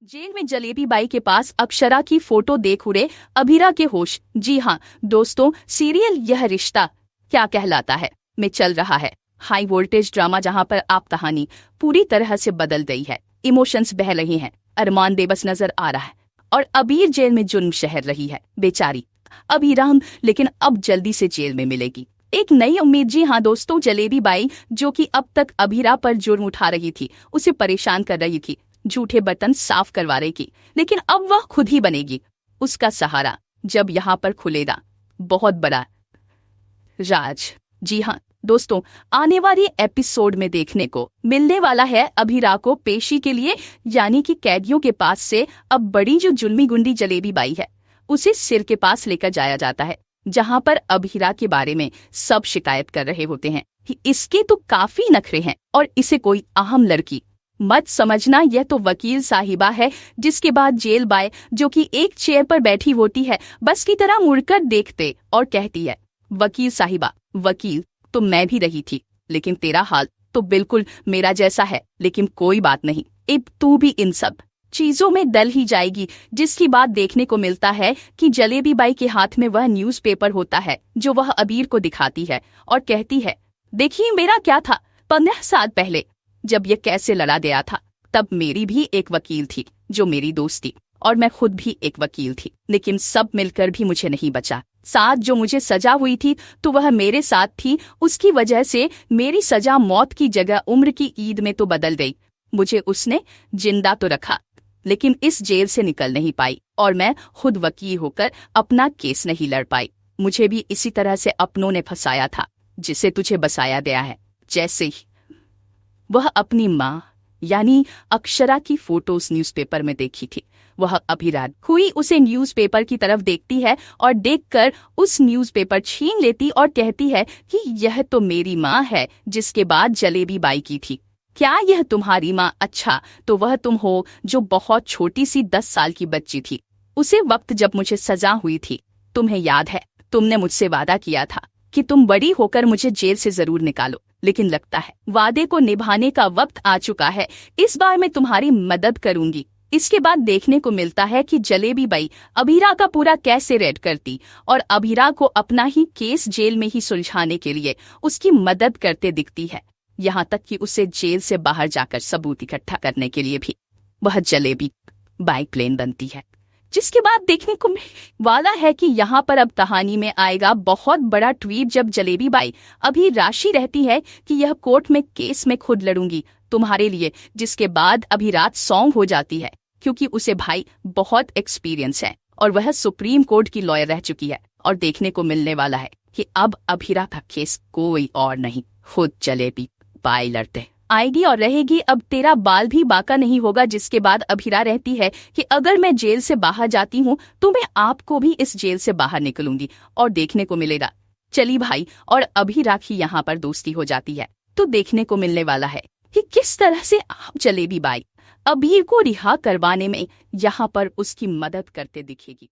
Jail में jalebi by के पास अक्षरा की फोटो देख उड़े अभीरा के होश। जी हाँ दोस्तों, सीरियल यह रिश्ता क्या कहलाता है में चल रहा है हाई वोल्टेज ड्रामा, जहां पर आप कहानी पूरी तरह से बदल गई है। इमोशंस बह रही हैं, अरमान बेबस नजर आ रहा है और अबीर जेल में जुल्म शहर रही है। बेचारी अबीराम लेकिन अब जल्दी से जेल में मिलेगी एक नई उम्मीद। जी हाँ दोस्तों, जलेबी बाई जो कि अब तक अबीरा पर जुर्म उठा रही थी, उसे परेशान कर रही थी, झूठे बर्तन साफ करवा रही थी, लेकिन अब वह खुद ही बनेगी उसका सहारा जब यहाँ पर खुलेगा बहुत बड़ा राज। जी हाँ दोस्तों, आने वाली एपिसोड में देखने को मिलने वाला है अभीरा को पेशी के लिए, यानी कि कैदियों के पास से अब बड़ी जो जुल्मी गुंडी जलेबी बाई है उसे सिर के पास लेकर जाया जाता है, जहां पर अभीरा के बारे में सब शिकायत कर रहे होते हैं कि इसके तो काफी नखरे हैं और इसे कोई आम लड़की मत समझना, यह तो वकील साहिबा है। जिसके बाद जेल बाय जो कि एक चेयर पर बैठी होती है, बस की तरह मुड़कर देखते और कहती है, वकील साहिबा, वकील तो मैं भी रही थी, लेकिन तेरा हाल तो बिल्कुल मेरा जैसा है। लेकिन कोई बात नहीं, अब तू भी इन सब चीजों में डल ही जाएगी। जिसकी बात देखने को मिलता है कि जलेबी बाई के हाथ में वह न्यूज़पेपर होता है जो वह अबीर को दिखाती है और कहती है, देखिए मेरा क्या था 15 साल पहले जब ये कैसे लड़ा गया था, तब मेरी भी एक वकील थी जो मेरी दोस्त थी और मैं खुद भी एक वकील थी, लेकिन सब मिलकर भी मुझे नहीं बचा। साथ जो मुझे सजा हुई थी तो वह मेरे साथ थी, उसकी वजह से मेरी सजा मौत की जगह उम्र की ईद में तो बदल गई। मुझे उसने जिंदा तो रखा, लेकिन इस जेल से निकल नहीं पाई और मैं खुद वकील होकर अपना केस नहीं लड़ पाई। मुझे भी इसी तरह से अपनों ने फंसाया था जिसे तुझे बसाया गया है। जैसे ही वह अपनी माँ यानी अक्षरा की फोटोज न्यूज़पेपर में देखी थी, वह अभिराज हुई उसे न्यूज़पेपर की तरफ देखती है और देखकर उस न्यूज़पेपर छीन लेती और कहती है कि यह तो मेरी माँ है जिसके बाद जलेबी बाई की थी। क्या यह तुम्हारी माँ? अच्छा तो वह तुम हो जो बहुत छोटी सी 10 साल की बच्ची थी उसे वक्त जब मुझे सजा हुई थी। तुम्हें याद है, तुमने मुझसे वादा किया था कि तुम बड़ी होकर मुझे जेल से जरूर निकालो, लेकिन लगता है वादे को निभाने का वक्त आ चुका है। इस बार मैं तुम्हारी मदद करूंगी। इसके बाद देखने को मिलता है कि जलेबी बाई अभीरा का पूरा कैसे रेड करती और अभीरा को अपना ही केस जेल में ही सुलझाने के लिए उसकी मदद करते दिखती है, यहाँ तक कि उसे जेल से बाहर जाकर सबूत इकट्ठा करने के लिए भी वह जलेबी बाई प्लेन बनती है। जिसके बाद देखने को वाला है कि यहाँ पर अब कहानी में आएगा बहुत बड़ा ट्वीट, जब जलेबी बाई अभी राशि रहती है कि यह कोर्ट में केस में खुद लड़ूंगी तुम्हारे लिए। जिसके बाद अभी रात सॉन्ग हो जाती है क्योंकि उसे भाई बहुत एक्सपीरियंस है और वह सुप्रीम कोर्ट की लॉयर रह चुकी है। और देखने को मिलने वाला है कि अब अभीरा का केस कोई और नहीं, खुद जलेबी बाई लड़ते आएगी और रहेगी, अब तेरा बाल भी बाका नहीं होगा। जिसके बाद अभीरा रहती है कि अगर मैं जेल से बाहर जाती हूँ तो मैं आपको भी इस जेल से बाहर निकलूंगी। और देखने को मिलेगा चली भाई और अभीरा की यहाँ पर दोस्ती हो जाती है। तो देखने को मिलने वाला है कि किस तरह से आप जलेबी बाई अबीर को रिहा करवाने में यहाँ पर उसकी मदद करते दिखेगी।